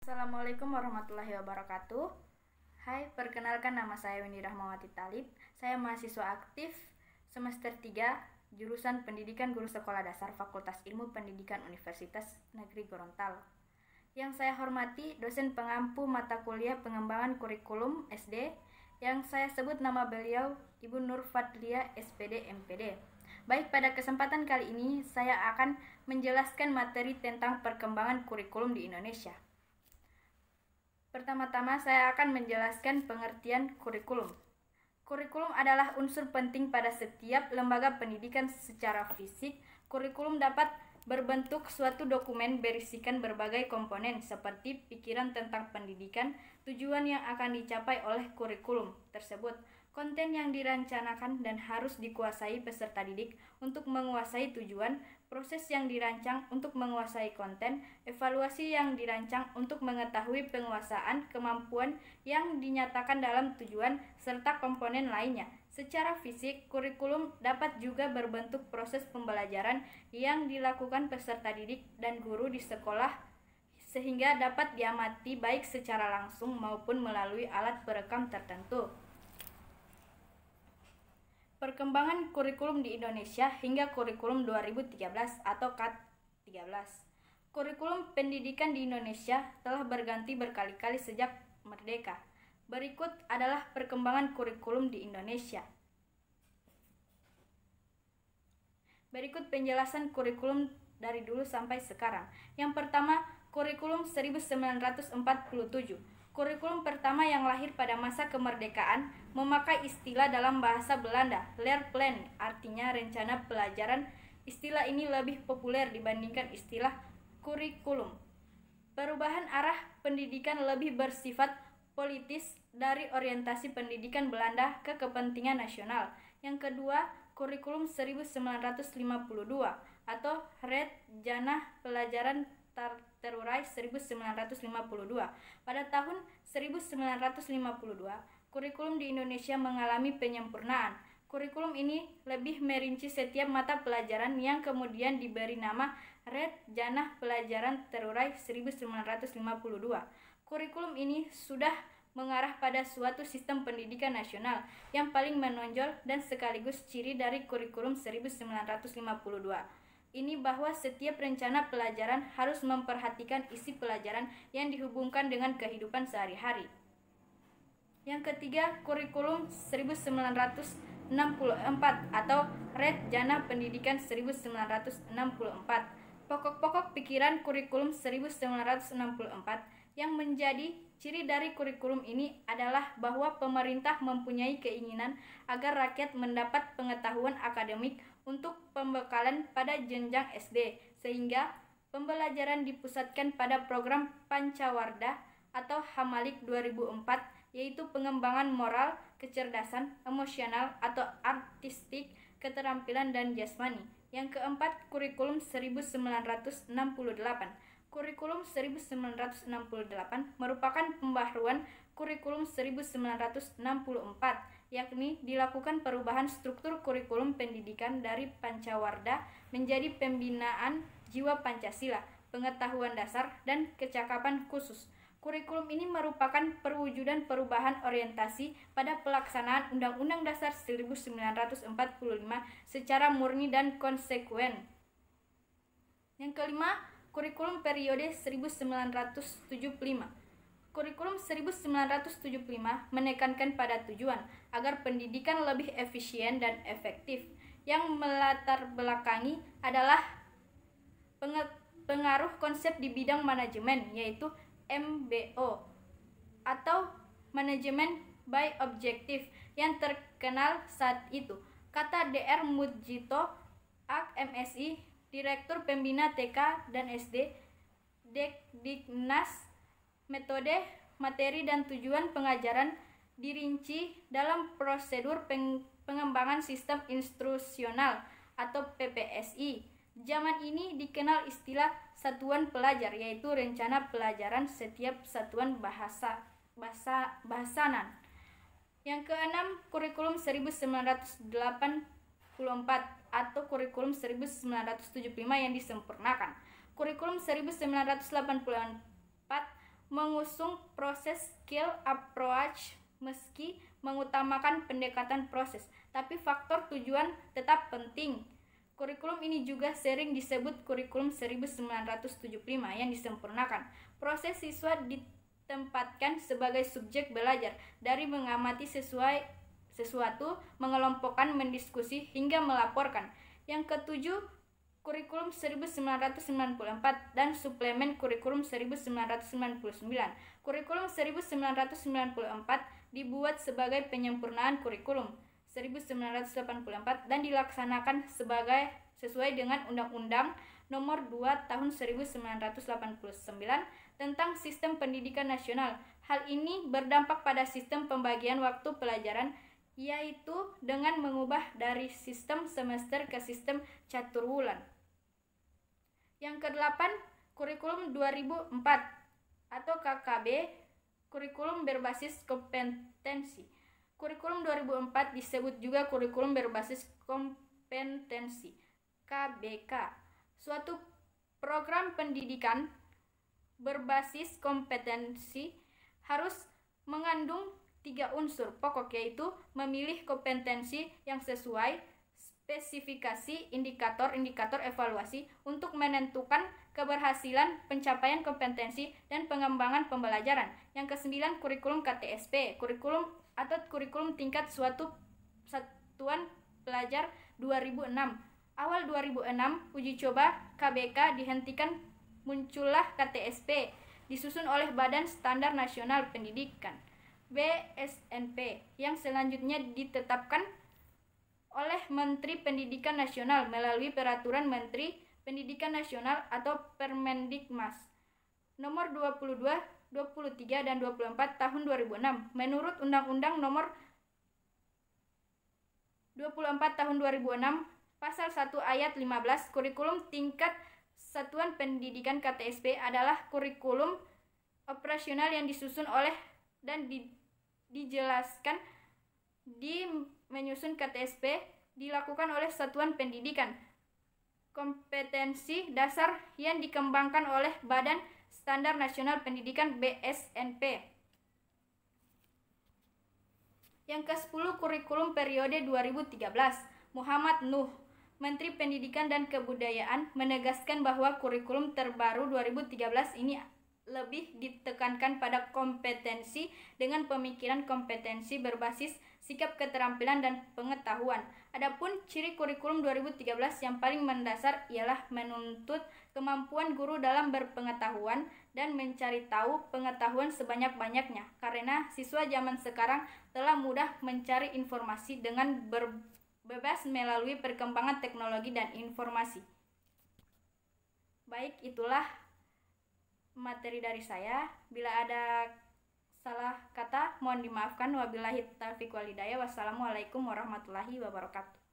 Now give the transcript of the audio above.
Assalamualaikum warahmatullahi wabarakatuh. Hai, perkenalkan nama saya Winnie Rahmawati Talib. Saya mahasiswa aktif semester 3, jurusan Pendidikan Guru Sekolah Dasar Fakultas Ilmu Pendidikan Universitas Negeri Gorontalo. Yang saya hormati dosen pengampu mata kuliah pengembangan kurikulum SD, yang saya sebut nama beliau Ibu Nur Fadlia SPD MPD. Baik, pada kesempatan kali ini saya akan menjelaskan materi tentang perkembangan kurikulum di Indonesia. Pertama-tama saya akan menjelaskan pengertian kurikulum. Kurikulum adalah unsur penting pada setiap lembaga pendidikan secara fisik. Kurikulum dapat berbentuk suatu dokumen berisikan berbagai komponen seperti pikiran tentang pendidikan, tujuan yang akan dicapai oleh kurikulum tersebut, konten yang direncanakan dan harus dikuasai peserta didik untuk menguasai tujuan, proses yang dirancang untuk menguasai konten, evaluasi yang dirancang untuk mengetahui penguasaan kemampuan yang dinyatakan dalam tujuan, serta komponen lainnya. Secara fisik, kurikulum dapat juga berbentuk proses pembelajaran yang dilakukan peserta didik dan guru di sekolah sehingga dapat diamati baik secara langsung maupun melalui alat perekam tertentu. Perkembangan kurikulum di Indonesia hingga kurikulum 2013 atau KAT13. Kurikulum pendidikan di Indonesia telah berganti berkali-kali sejak merdeka. Berikut adalah perkembangan kurikulum di Indonesia. Berikut penjelasan kurikulum dari dulu sampai sekarang. Yang pertama, kurikulum 1947. Kurikulum pertama yang lahir pada masa kemerdekaan memakai istilah dalam bahasa Belanda, leerplan, artinya rencana pelajaran. Istilah ini lebih populer dibandingkan istilah kurikulum. Perubahan arah pendidikan lebih bersifat politis dari orientasi pendidikan Belanda ke kepentingan nasional. Yang kedua, kurikulum 1952 atau Rencana Pelajaran Terurai 1952. Pada tahun 1952, kurikulum di Indonesia mengalami penyempurnaan. Kurikulum ini lebih merinci setiap mata pelajaran yang kemudian diberi nama Rencana Pelajaran Terurai 1952. Kurikulum ini sudah mengarah pada suatu sistem pendidikan nasional yang paling menonjol dan sekaligus ciri dari kurikulum 1952. Ini bahwa setiap rencana pelajaran harus memperhatikan isi pelajaran yang dihubungkan dengan kehidupan sehari-hari. Yang ketiga, kurikulum 1964 atau Rencana Pendidikan 1964. Pokok-pokok pikiran kurikulum 1964 yang menjadi ciri dari kurikulum ini adalah bahwa pemerintah mempunyai keinginan agar rakyat mendapat pengetahuan akademik untuk pembekalan pada jenjang SD, sehingga pembelajaran dipusatkan pada program Pancawarda atau Hamalik 2004, yaitu pengembangan moral, kecerdasan, emosional atau artistik, keterampilan dan jasmani. Yang keempat, kurikulum 1968. Kurikulum 1968 merupakan pembaharuan kurikulum 1964, yakni dilakukan perubahan struktur kurikulum pendidikan dari Pancawarda menjadi pembinaan jiwa Pancasila, pengetahuan dasar, dan kecakapan khusus. Kurikulum ini merupakan perwujudan perubahan orientasi pada pelaksanaan Undang-Undang Dasar 1945 secara murni dan konsekuen. Yang kelima, kurikulum periode 1975. Kurikulum 1975 menekankan pada tujuan agar pendidikan lebih efisien dan efektif. Yang melatar belakangi adalah pengaruh konsep di bidang manajemen, yaitu MBO atau Manajemen by Objective yang terkenal saat itu. Kata Dr. Mujito Ak MSI, Direktur Pembina TK dan SD, Dekdiknas, metode, materi, dan tujuan pengajaran dirinci dalam prosedur pengembangan sistem instrusional atau PPSI. Zaman ini dikenal istilah satuan pelajar, yaitu rencana pelajaran setiap satuan bahasanan. Yang keenam, kurikulum 1984 atau kurikulum 1975 yang disempurnakan. Kurikulum 1984 mengusung proses skill approach meski mengutamakan pendekatan proses, tapi faktor tujuan tetap penting. Kurikulum ini juga sering disebut kurikulum 1975 yang disempurnakan. Proses siswa ditempatkan sebagai subjek belajar dari mengamati sesuatu, mengelompokkan, mendiskusi, hingga melaporkan. Yang ketujuh, kurikulum 1994 dan suplemen kurikulum 1999. Kurikulum 1994 dibuat sebagai penyempurnaan kurikulum 1984 dan dilaksanakan sesuai dengan Undang-Undang Nomor 2 Tahun 1989 tentang Sistem Pendidikan Nasional. Hal ini berdampak pada sistem pembagian waktu pelajaran, yaitu dengan mengubah dari sistem semester ke sistem caturwulan. Yang kedelapan, kurikulum 2004 atau KKB, kurikulum berbasis kompetensi. Kurikulum 2004 disebut juga kurikulum berbasis kompetensi, KBK. Suatu program pendidikan berbasis kompetensi harus mengandung 3 unsur pokok, yaitu memilih kompetensi yang sesuai, spesifikasi indikator-indikator evaluasi untuk menentukan keberhasilan pencapaian kompetensi dan pengembangan pembelajaran. Yang ke-9, kurikulum KTSP, kurikulum tingkat suatu satuan pelajar 2006. Awal 2006, uji coba KBK dihentikan, muncullah KTSP, disusun oleh Badan Standar Nasional Pendidikan, BSNP, yang selanjutnya ditetapkan oleh Menteri Pendidikan Nasional melalui Peraturan Menteri Pendidikan Nasional atau Permendikmas nomor 22, 23, dan 24 tahun 2006. Menurut Undang-Undang Nomor 24 tahun 2006, Pasal 1 Ayat 15, kurikulum tingkat satuan pendidikan KTSP adalah kurikulum operasional yang disusun oleh dan dijelaskan di menyusun KTSP dilakukan oleh satuan pendidikan. Kompetensi dasar yang dikembangkan oleh Badan Standar Nasional Pendidikan BSNP. Yang ke-10, kurikulum periode 2013. Muhammad Nuh, Menteri Pendidikan dan Kebudayaan, menegaskan bahwa kurikulum terbaru 2013 ini lebih ditekankan pada kompetensi dengan pemikiran kompetensi berbasis sikap, keterampilan, dan pengetahuan. Adapun ciri kurikulum 2013 yang paling mendasar ialah menuntut kemampuan guru dalam berpengetahuan dan mencari tahu pengetahuan sebanyak-banyaknya, karena siswa zaman sekarang telah mudah mencari informasi dengan bebas melalui perkembangan teknologi dan informasi. Baik, itulah materi dari saya. Bila ada salah kata mohon dimaafkan. Wabillahi taufiq wal hidayah. Wassalamualaikum warahmatullahi wabarakatuh.